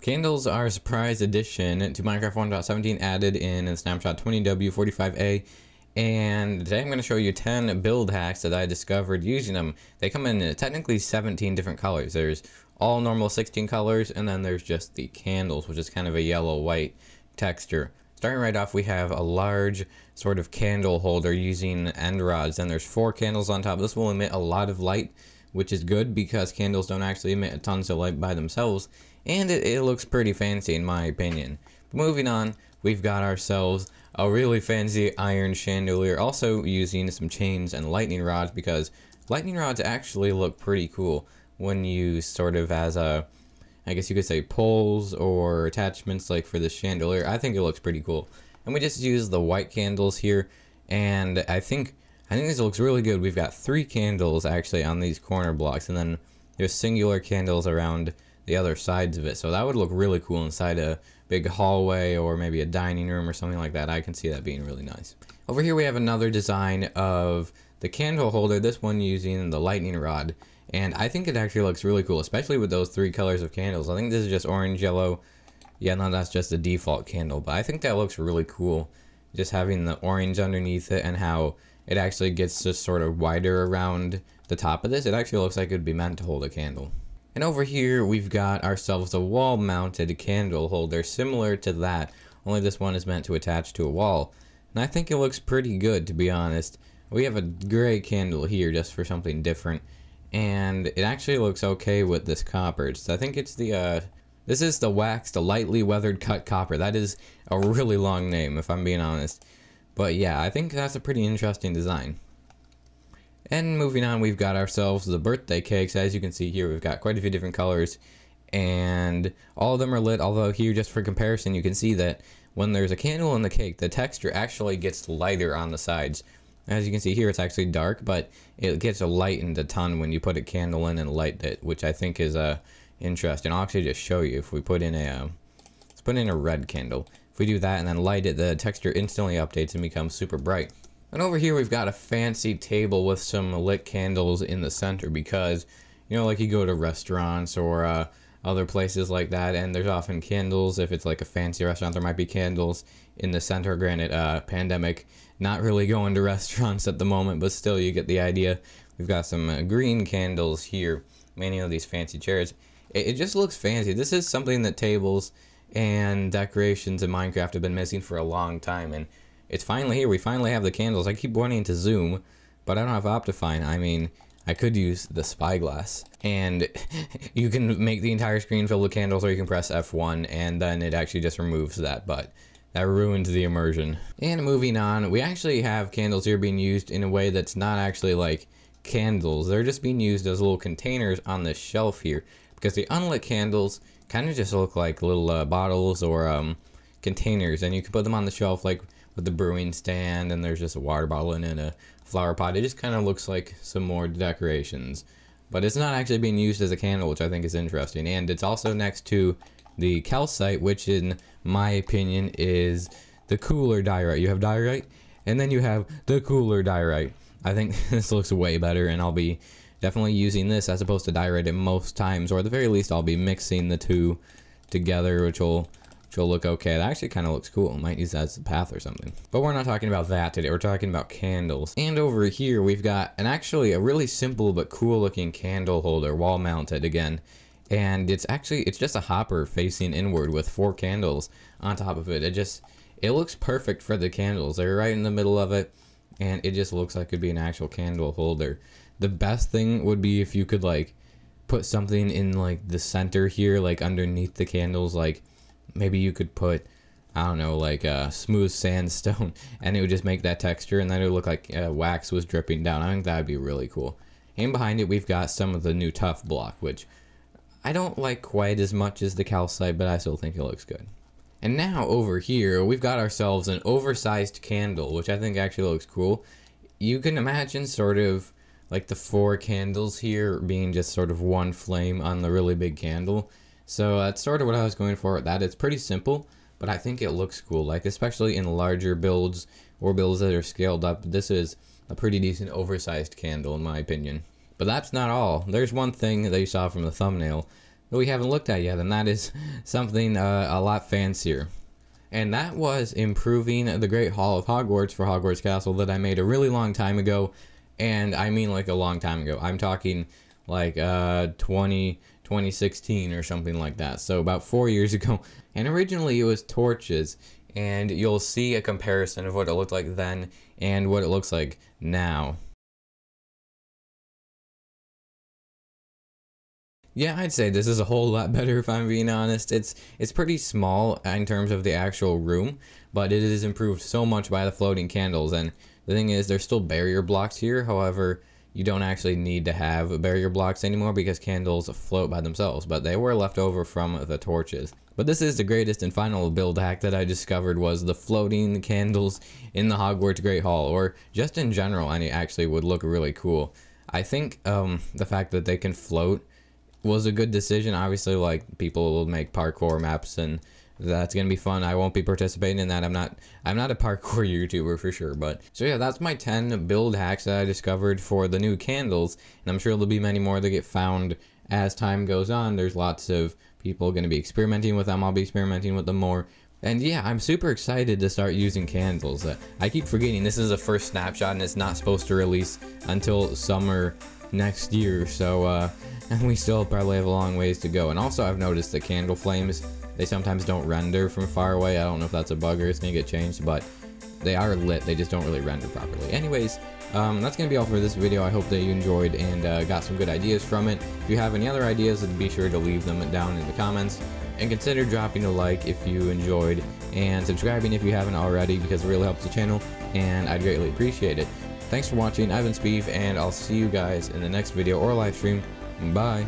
Candles are a surprise addition to Minecraft 1.17 added in Snapshot 20w45a, and today I'm going to show you 10 build hacks that I discovered using them. They come in technically 17 different colors. There's all normal 16 colors, and then there's just the candles, which is kind of a yellow-white texture. Starting right off, we have a large sort of candle holder using end rods, and there's 4 candles on top. This will emit a lot of light, which is good because candles don't actually emit tons of light by themselves, and it looks pretty fancy in my opinion. But moving on, we've got ourselves a really fancy iron chandelier, also using some chains and lightning rods, because lightning rods actually look pretty cool when used sort of as a, I guess you could say, poles or attachments like for the chandelier. I think it looks pretty cool. And we just use the white candles here, and I think this looks really good. We've got 3 candles actually on these corner blocks, and then there's singular candles around the other sides of it. So that would look really cool inside a big hallway or maybe a dining room or something like that. I can see that being really nice. Over here we have another design of the candle holder, this one using the lightning rod. And I think it actually looks really cool, especially with those 3 colors of candles. I think this is just orange, yellow. Yeah, no, that's just the default candle. But I think that looks really cool, just having the orange underneath it and how it actually gets just sort of wider around the top of this. It actually looks like it would be meant to hold a candle. And over here, we've got ourselves a wall-mounted candle holder similar to that, only this one is meant to attach to a wall. And I think it looks pretty good, to be honest. We have a gray candle here just for something different, and it actually looks okay with this copper. So I think it's the, this is the waxed, lightly weathered cut copper. That is a really long name, if I'm being honest. But yeah, I think that's a pretty interesting design. And moving on, we've got ourselves the birthday cakes. As you can see here, we've got quite a few different colors, and all of them are lit, although here, just for comparison, you can see that when there's a candle in the cake, the texture actually gets lighter on the sides. As you can see here, it's actually dark, but it gets lightened a ton when you put a candle in and light it, which I think is interesting. I'll actually just show you. If we put in a, let's put in a red candle. If we do that and then light it, the texture instantly updates and becomes super bright. And over here we've got a fancy table with some lit candles in the center because, you know, like you go to restaurants or other places like that, and there's often candles. If it's like a fancy restaurant, there might be candles in the center. Granted, pandemic, not really going to restaurants at the moment, but still you get the idea. We've got some green candles here, many of these fancy chairs. It just looks fancy. This is something that tables and decorations in Minecraft have been missing for a long time, and it's finally here. We finally have the candles. I keep wanting to zoom, but I don't have Optifine. I mean, I could use the spyglass, and you can make the entire screen filled with candles, or you can press F1, and then it actually just removes that, but that ruined the immersion. And moving on, we actually have candles here being used in a way that's not actually like candles. They're just being used as little containers on this shelf here, because the unlit candles kind of just look like little bottles or containers, and you can put them on the shelf like with the brewing stand, and there's just a water bottle in it and a flower pot. It just kind of looks like some more decorations, but it's not actually being used as a candle, which I think is interesting. And it's also next to the calcite, which in my opinion is the cooler diorite. You have diorite, and then you have the cooler diorite. I think this looks way better, and I'll be definitely using this as opposed to diorite at most times, or at the very least I'll be mixing the two together, which will look okay. That actually kind of looks cool. I might use that as a path or something. But we're not talking about that today. We're talking about candles. And over here we've got actually a really simple but cool looking candle holder, wall mounted again. And it's just a hopper facing inward with 4 candles on top of it. It looks perfect for the candles. They're right in the middle of it, and it just looks like it could be an actual candle holder. The best thing would be if you could like put something in like the center here, like underneath the candles, like maybe you could put, I don't know, like a smooth sandstone, and it would just make that texture, and then it would look like wax was dripping down. I think that would be really cool. And behind it, we've got some of the new tough block, which I don't like quite as much as the calcite, but I still think it looks good. And now over here, we've got ourselves an oversized candle, which I think actually looks cool. You can imagine sort of like the 4 candles here being just sort of one flame on the really big candle. So that's sort of what I was going for with that. It's pretty simple, but I think it looks cool, like especially in larger builds or builds that are scaled up. This is a pretty decent oversized candle in my opinion. But that's not all. There's one thing that you saw from the thumbnail that we haven't looked at yet, and that is something a lot fancier. And that was improving the Great Hall of Hogwarts for Hogwarts Castle that I made a really long time ago. And I mean like a long time ago. I'm talking like 2016 or something like that. So about 4 years ago. And originally it was torches. And you'll see a comparison of what it looked like then and what it looks like now. Yeah, I'd say this is a whole lot better if I'm being honest. It's pretty small in terms of the actual room, but it is improved so much by the floating candles. And the thing is, there's still barrier blocks here. However, you don't actually need to have barrier blocks anymore because candles float by themselves, but they were left over from the torches. But this is the greatest and final build hack that I discovered, was the floating candles in the Hogwarts Great Hall, or just in general, and it actually would look really cool. I think the fact that they can float was a good decision. Obviously, like, people will make parkour maps and that's gonna be fun. I won't be participating in that. I'm not a parkour YouTuber for sure. But so yeah, that's my 10 build hacks that I discovered for the new candles, and I'm sure there'll be many more that get found as time goes on. There's lots of people gonna be experimenting with them. I'll be experimenting with them more. And yeah, I'm super excited to start using candles. I keep forgetting this is the first snapshot and it's not supposed to release until summer next year, so and we still probably have a long ways to go. And also, I've noticed that candle flames, they sometimes don't render from far away. I don't know if that's a bug or it's gonna get changed, but they are lit, they just don't really render properly. Anyways, that's gonna be all for this video. I hope that you enjoyed and got some good ideas from it. If you have any other ideas, then be sure to leave them down in the comments, and consider dropping a like if you enjoyed, and subscribing if you haven't already, because it really helps the channel and I'd greatly appreciate it. Thanks for watching. I've been Speeve, and I'll see you guys in the next video or live stream. Bye.